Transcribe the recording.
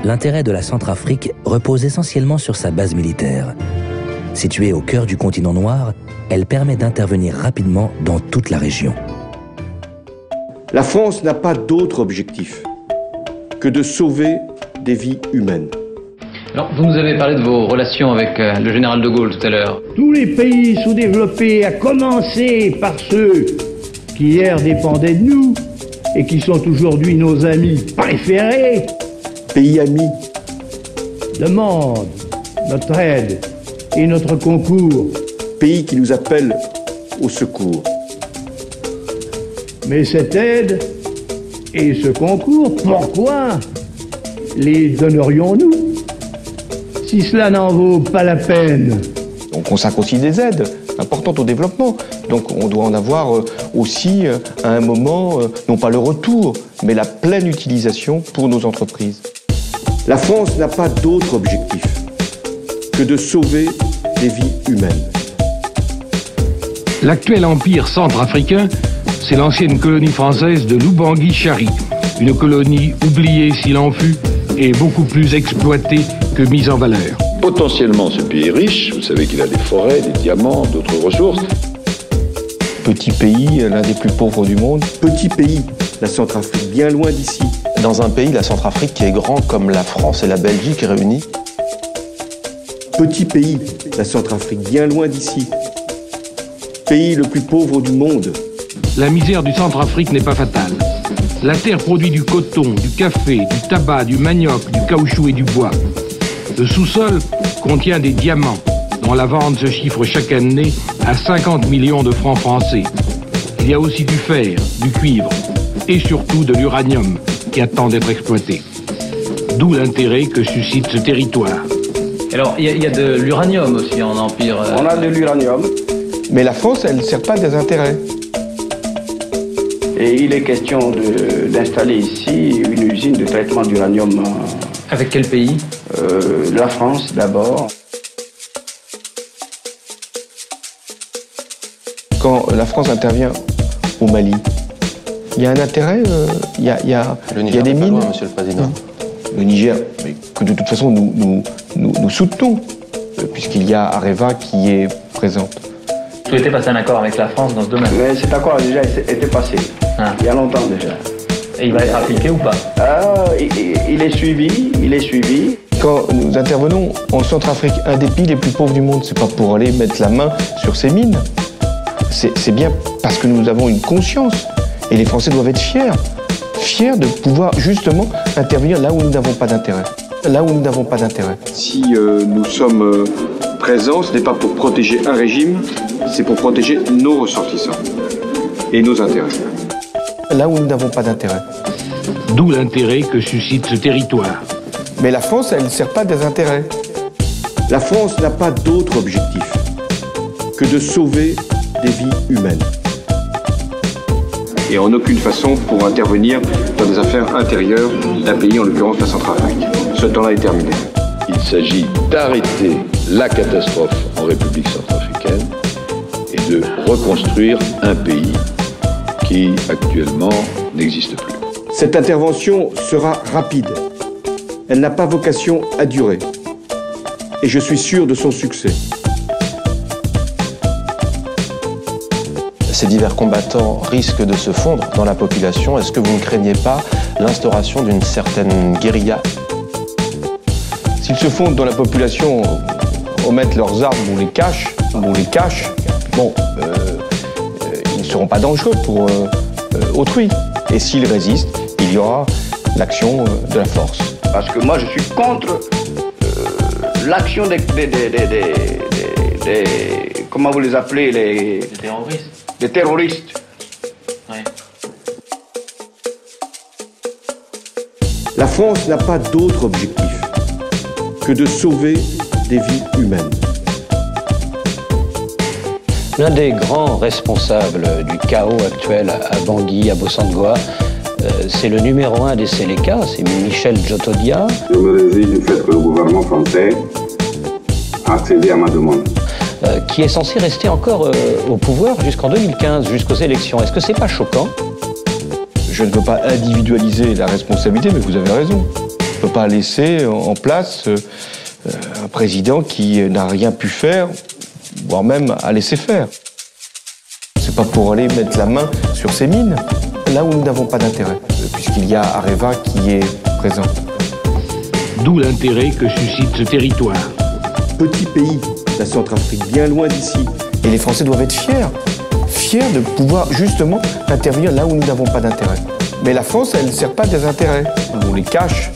l'intérêt de la Centrafrique repose essentiellement sur sa base militaire. Située au cœur du continent noir, elle permet d'intervenir rapidement dans toute la région. La France n'a pas d'autre objectif que de sauver des vies humaines. Alors, vous nous avez parlé de vos relations avec le général de Gaulle tout à l'heure. Tous les pays sous-développés, à commencer par ceux qui hier dépendaient de nous et qui sont aujourd'hui nos amis préférés, Pays amis, demandent notre aide et notre concours. pays qui nous appellent au secours. Mais cette aide et ce concours, pourquoi les donnerions-nous si cela n'en vaut pas la peine? On consacre aussi des aides importantes au développement. Donc on doit en avoir aussi à un moment, non pas le retour, mais la pleine utilisation pour nos entreprises. La France n'a pas d'autre objectif que de sauver des vies humaines. L'actuel empire centrafricain, c'est l'ancienne colonie française de Lubangui-Chari. Une colonie oubliée s'il en fut et beaucoup plus exploitée que mise en valeur. Potentiellement, ce pays est riche. Vous savez qu'il a des forêts, des diamants, d'autres ressources. Petit pays, l'un des plus pauvres du monde. Petit pays, la Centrafrique, bien loin d'ici. Dans un pays, la Centrafrique, qui est grand comme la France et la Belgique réunies. Petit pays, la Centrafrique, bien loin d'ici. Pays le plus pauvre du monde. La misère du Centrafrique n'est pas fatale. La terre produit du coton, du café, du tabac, du manioc, du caoutchouc et du bois. Le sous-sol contient des diamants, dont la vente se chiffre chaque année à 50 millions de francs français. Il y a aussi du fer, du cuivre et surtout de l'uranium qui attend d'être exploité. D'où l'intérêt que suscite ce territoire. Alors, il y a de l'uranium aussi en Empire. On a de l'uranium. Mais la France, elle ne sert pas des intérêts. Et il est question d'installer ici une usine de traitement d'uranium. Avec quel pays? La France d'abord. Quand la France intervient au Mali, il y a un intérêt, il y a des mines. Loin, Monsieur le Président. Le Niger, mais que de toute façon nous soutenons, puisqu'il y a Areva qui est présente. Vous souhaitez passer un accord avec la France dans ce domaine? Mais cet accord a déjà été passé, il y a longtemps déjà. Et il va être appliqué ou pas? Il est suivi. Quand nous intervenons en Centrafrique, un des pays les plus pauvres du monde, c'est pas pour aller mettre la main sur ces mines. C'est bien parce que nous avons une conscience. Et les Français doivent être fiers de pouvoir justement intervenir là où nous n'avons pas d'intérêt. Si nous sommes présents, ce n'est pas pour protéger un régime, c'est pour protéger nos ressortissants et nos intérêts. Là où nous n'avons pas d'intérêt. D'où l'intérêt que suscite ce territoire. Mais la France, elle ne sert pas des intérêts. La France n'a pas d'autre objectif que de sauver des vies humaines. Et en aucune façon pour intervenir dans des affaires intérieures d'un pays, en l'occurrence la Centrafrique. Ce temps-là est terminé. Il s'agit d'arrêter la catastrophe en République centrafricaine et de reconstruire un pays qui actuellement n'existe plus. Cette intervention sera rapide. Elle n'a pas vocation à durer. Et je suis sûr de son succès. Ces divers combattants risquent de se fondre dans la population. Est-ce que vous ne craignez pas l'instauration d'une certaine guérilla? S'ils se fondent dans la population, omettent leurs armes ou les cachent, bon, ils ne seront pas dangereux pour autrui. Et s'ils résistent, il y aura l'action de la force. Parce que moi je suis contre l'action des comment vous les appelez, Des terroristes. des terroristes. Ouais. La France n'a pas d'autre objectif que de sauver des vies humaines. L'un des grands responsables du chaos actuel à Bangui, à Bossangoa, c'est le numéro 1 des Séléka, c'est Michel Djotodia. Je me réjouis du fait que le gouvernement français a accédé à ma demande. Qui est censé rester encore au pouvoir jusqu'en 2015, jusqu'aux élections. Est-ce que c'est pas choquant? Je ne veux pas individualiser la responsabilité, mais vous avez raison. ne peut pas laisser en place un président qui n'a rien pu faire, voire même à laisser faire. C'est pas pour aller mettre la main sur ces mines, là où nous n'avons pas d'intérêt, puisqu'il y a Areva qui est présent. D'où l'intérêt que suscite ce territoire. Petit pays, la Centrafrique, bien loin d'ici. Et les Français doivent être fiers de pouvoir justement intervenir là où nous n'avons pas d'intérêt. Mais la France, elle ne sert pas des intérêts. On les cache.